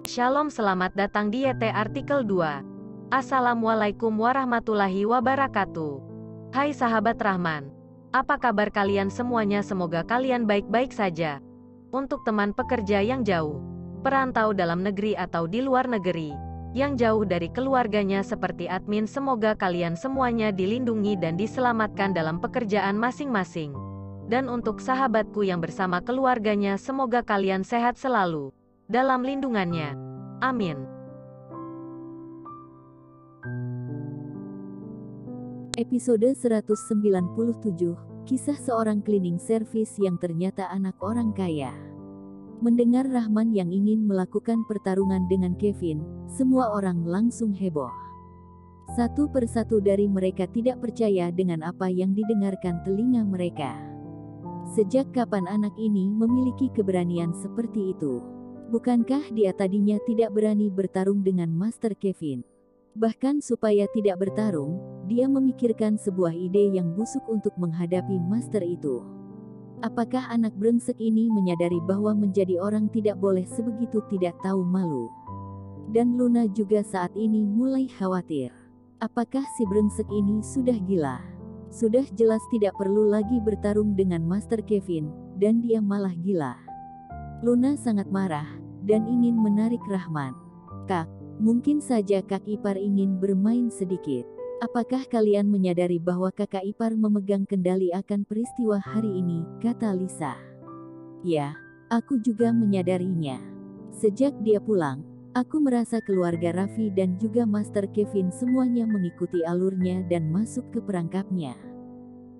Shalom, selamat datang di YT Artikel 2. Assalamualaikum warahmatullahi wabarakatuh. Hai sahabat Rahman. Apa kabar kalian semuanya? Semoga kalian baik-baik saja. Untuk teman pekerja yang jauh, perantau dalam negeri atau di luar negeri, yang jauh dari keluarganya seperti admin, semoga kalian semuanya dilindungi dan diselamatkan dalam pekerjaan masing-masing. Dan untuk sahabatku yang bersama keluarganya, semoga kalian sehat selalu dalam lindungannya. Amin. Episode 197, kisah seorang cleaning service yang ternyata anak orang kaya. Mendengar Rahman yang ingin melakukan pertarungan dengan Kevin, semua orang langsung heboh. Satu persatu dari mereka tidak percaya dengan apa yang didengarkan telinga mereka. Sejak kapan anak ini memiliki keberanian seperti itu? Bukankah dia tadinya tidak berani bertarung dengan Master Kevin? Bahkan supaya tidak bertarung, dia memikirkan sebuah ide yang busuk untuk menghadapi Master itu. Apakah anak brengsek ini menyadari bahwa menjadi orang tidak boleh sebegitu tidak tahu malu? Dan Luna juga saat ini mulai khawatir. Apakah si brengsek ini sudah gila? Sudah jelas tidak perlu lagi bertarung dengan Master Kevin, dan dia malah gila. Luna sangat marah, dan ingin menarik Rahman. Kak, mungkin saja Kak Ipar ingin bermain sedikit. Apakah kalian menyadari bahwa kakak ipar memegang kendali akan peristiwa hari ini, kata Lisa. Ya, aku juga menyadarinya. Sejak dia pulang, aku merasa keluarga Raffi dan juga Master Kevin semuanya mengikuti alurnya dan masuk ke perangkapnya.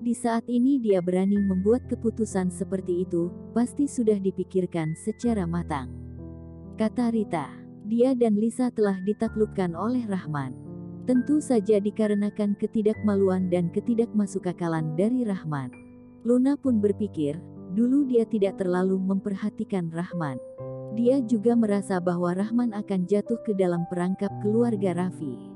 Di saat ini dia berani membuat keputusan seperti itu, pasti sudah dipikirkan secara matang. Kata Rita, dia dan Lisa telah ditaklukkan oleh Rahman. Tentu saja dikarenakan ketidakmaluan dan ketidakmasukakalan dari Rahman. Luna pun berpikir, dulu dia tidak terlalu memperhatikan Rahman. Dia juga merasa bahwa Rahman akan jatuh ke dalam perangkap keluarga Raffi.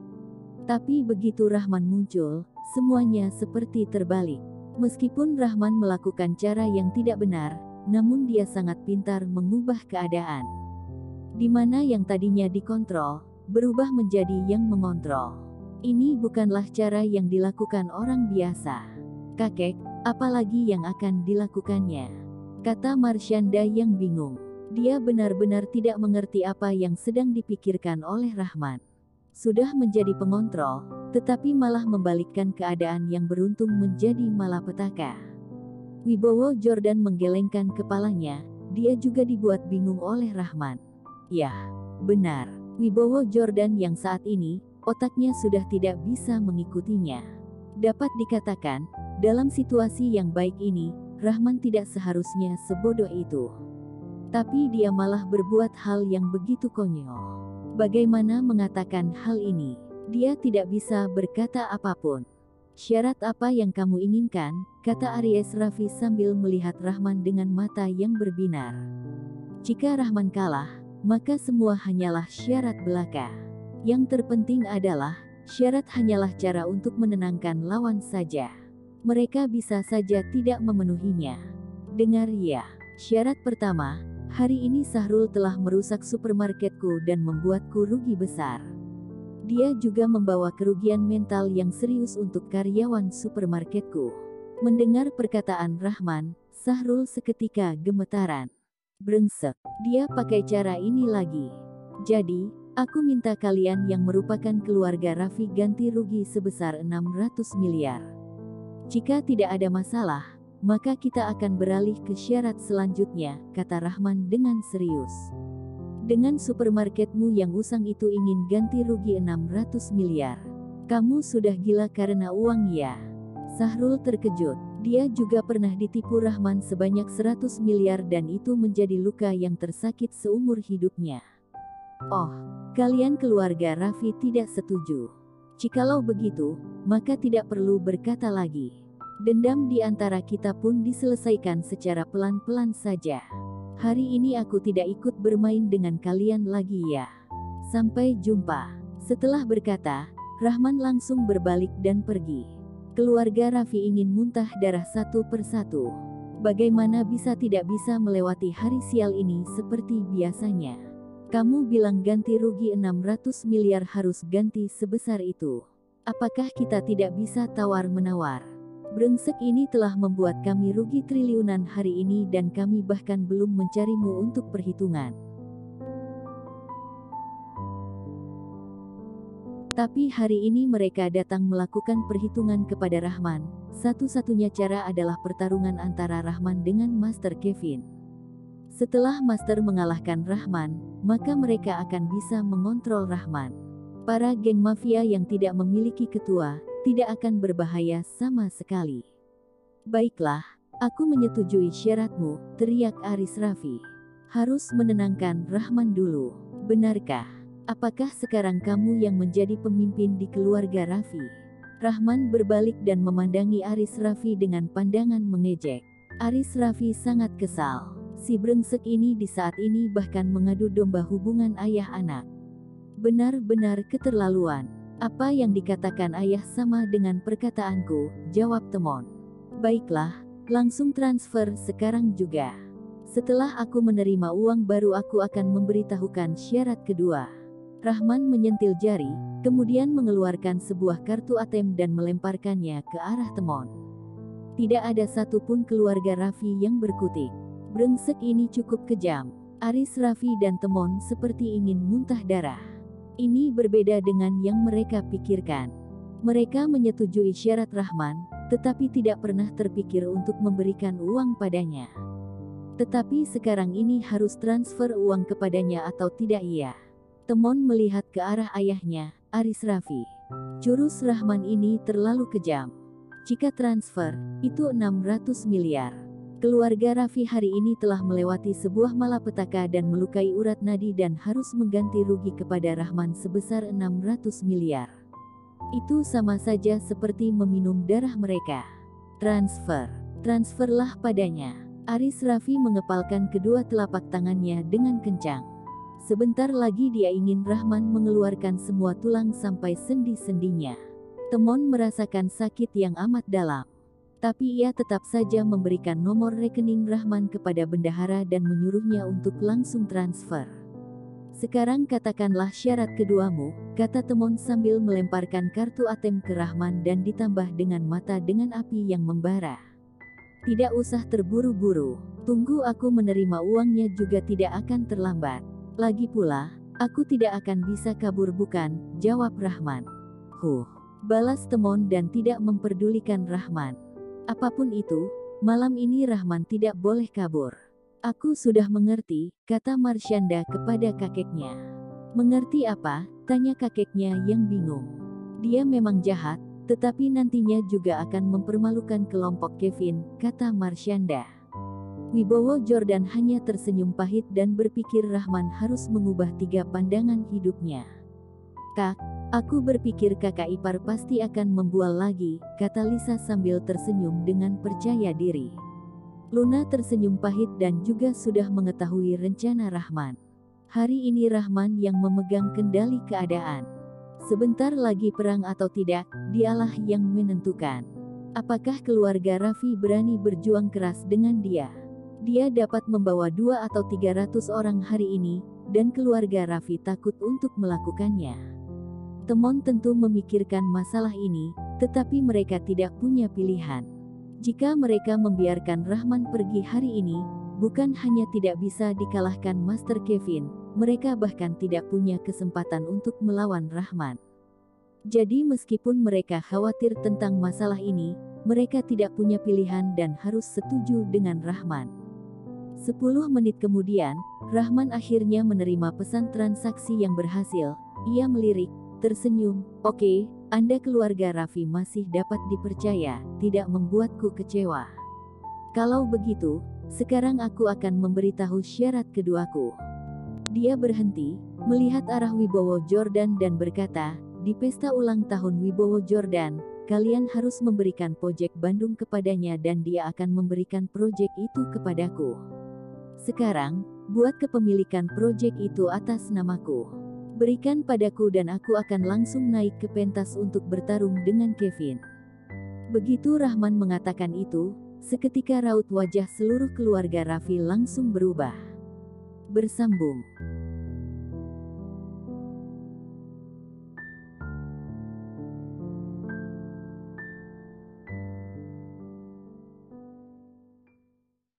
Tapi begitu Rahman muncul, semuanya seperti terbalik. Meskipun Rahman melakukan cara yang tidak benar, namun dia sangat pintar mengubah keadaan. Di mana yang tadinya dikontrol, berubah menjadi yang mengontrol. Ini bukanlah cara yang dilakukan orang biasa. Kakek, apalagi yang akan dilakukannya? Kata Marshanda yang bingung. Dia benar-benar tidak mengerti apa yang sedang dipikirkan oleh Rahman. Sudah menjadi pengontrol, tetapi malah membalikkan keadaan yang beruntung menjadi malapetaka. Wibowo Jordan menggelengkan kepalanya, dia juga dibuat bingung oleh Rahman. Yah, benar. Wibowo Jordan yang saat ini, otaknya sudah tidak bisa mengikutinya. Dapat dikatakan, dalam situasi yang baik ini, Rahman tidak seharusnya sebodoh itu. Tapi dia malah berbuat hal yang begitu konyol. Bagaimana mengatakan hal ini? Dia tidak bisa berkata apapun. Syarat apa yang kamu inginkan? Kata Aries Raffi sambil melihat Rahman dengan mata yang berbinar. Jika Rahman kalah, maka semua hanyalah syarat belaka. Yang terpenting adalah, syarat hanyalah cara untuk menenangkan lawan saja. Mereka bisa saja tidak memenuhinya. Dengar ya, syarat pertama, hari ini Sahrul telah merusak supermarketku dan membuatku rugi besar. Dia juga membawa kerugian mental yang serius untuk karyawan supermarketku. Mendengar perkataan Rahman, Sahrul seketika gemetaran. Brengsek, dia pakai cara ini lagi. Jadi, aku minta kalian yang merupakan keluarga Raffi ganti rugi sebesar 600 miliar. Jika tidak ada masalah, maka kita akan beralih ke syarat selanjutnya, kata Rahman dengan serius. Dengan supermarketmu yang usang itu ingin ganti rugi 600 miliar. Kamu sudah gila karena uang ya? Sahrul terkejut. Dia juga pernah ditipu Rahman sebanyak 100 miliar dan itu menjadi luka yang tersakit seumur hidupnya. Oh, kalian keluarga Raffi tidak setuju. Jikalau begitu, maka tidak perlu berkata lagi. Dendam di antara kita pun diselesaikan secara pelan-pelan saja. Hari ini aku tidak ikut bermain dengan kalian lagi ya. Sampai jumpa. Setelah berkata, Rahman langsung berbalik dan pergi. Keluarga Raffi ingin muntah darah satu persatu. Bagaimana bisa tidak bisa melewati hari sial ini seperti biasanya? Kamu bilang ganti rugi 600 miliar harus ganti sebesar itu. Apakah kita tidak bisa tawar-menawar? Brengsek ini telah membuat kami rugi triliunan hari ini dan kami bahkan belum mencarimu untuk perhitungan. Tapi hari ini mereka datang melakukan perhitungan kepada Rahman. Satu-satunya cara adalah pertarungan antara Rahman dengan Master Kevin. Setelah Master mengalahkan Rahman, maka mereka akan bisa mengontrol Rahman. Para geng mafia yang tidak memiliki ketua, tidak akan berbahaya sama sekali. Baiklah, aku menyetujui syaratmu, teriak Aris Raffi. Harus menenangkan Rahman dulu, benarkah? Apakah sekarang kamu yang menjadi pemimpin di keluarga Raffi? Rahman berbalik dan memandangi Aris Raffi dengan pandangan mengejek. Aris Raffi sangat kesal. Si brengsek ini di saat ini bahkan mengadu domba hubungan ayah anak. Benar-benar keterlaluan. Apa yang dikatakan ayah sama dengan perkataanku, jawab Temon. Baiklah, langsung transfer sekarang juga. Setelah aku menerima uang baru aku akan memberitahukan syarat kedua. Rahman menyentil jari, kemudian mengeluarkan sebuah kartu ATM dan melemparkannya ke arah Temon. Tidak ada satupun keluarga Raffi yang berkutik. Brengsek ini cukup kejam. Aris Raffi dan Temon seperti ingin muntah darah. Ini berbeda dengan yang mereka pikirkan. Mereka menyetujui syarat Rahman, tetapi tidak pernah terpikir untuk memberikan uang padanya. Tetapi sekarang ini harus transfer uang kepadanya atau tidak iya? Temon melihat ke arah ayahnya, Aris Raffi. Jurus Rahman ini terlalu kejam. Jika transfer, itu 600 miliar. Keluarga Raffi hari ini telah melewati sebuah malapetaka dan melukai urat nadi dan harus mengganti rugi kepada Rahman sebesar 600 miliar. Itu sama saja seperti meminum darah mereka. Transferlah padanya. Aris Raffi mengepalkan kedua telapak tangannya dengan kencang. Sebentar lagi dia ingin Rahman mengeluarkan semua tulang sampai sendi-sendinya. Temon merasakan sakit yang amat dalam. Tapi ia tetap saja memberikan nomor rekening Rahman kepada bendahara dan menyuruhnya untuk langsung transfer. Sekarang katakanlah syarat keduamu, kata Temon sambil melemparkan kartu ATM ke Rahman dan ditambah dengan mata dengan api yang membara. Tidak usah terburu-buru, tunggu aku menerima uangnya juga tidak akan terlambat. Lagi pula, aku tidak akan bisa kabur bukan, jawab Rahman. Balas Temon dan tidak memperdulikan Rahman. Apapun itu, malam ini Rahman tidak boleh kabur. Aku sudah mengerti, kata Marsyanda kepada kakeknya. Mengerti apa? Tanya kakeknya yang bingung. Dia memang jahat, tetapi nantinya juga akan mempermalukan kelompok Kevin, kata Marsyanda. Wibowo Jordan hanya tersenyum pahit dan berpikir Rahman harus mengubah 3 pandangan hidupnya. Kak, aku berpikir kakak ipar pasti akan membual lagi, kata Lisa sambil tersenyum dengan percaya diri. Luna tersenyum pahit dan juga sudah mengetahui rencana Rahman. Hari ini Rahman yang memegang kendali keadaan. Sebentar lagi perang atau tidak, dialah yang menentukan. Apakah keluarga Raffi berani berjuang keras dengan dia? Dia dapat membawa 2 atau 300 orang hari ini, dan keluarga Raffi takut untuk melakukannya. Temon tentu memikirkan masalah ini, tetapi mereka tidak punya pilihan. Jika mereka membiarkan Rahman pergi hari ini, bukan hanya tidak bisa dikalahkan Master Kevin, mereka bahkan tidak punya kesempatan untuk melawan Rahman. Jadi meskipun mereka khawatir tentang masalah ini, mereka tidak punya pilihan dan harus setuju dengan Rahman. 10 menit kemudian, Rahman akhirnya menerima pesan transaksi yang berhasil. Ia melirik, tersenyum, "Oke, Anda keluarga Raffi masih dapat dipercaya, tidak membuatku kecewa. Kalau begitu, sekarang aku akan memberitahu syarat keduaku." Dia berhenti, melihat arah Wibowo Jordan dan berkata, "Di pesta ulang tahun Wibowo Jordan, kalian harus memberikan proyek Bandung kepadanya dan dia akan memberikan proyek itu kepadaku. Sekarang, buat kepemilikan proyek itu atas namaku. Berikan padaku dan aku akan langsung naik ke pentas untuk bertarung dengan Kevin." Begitu Rahman mengatakan itu, Seketika raut wajah seluruh keluarga Raffi langsung berubah. Bersambung.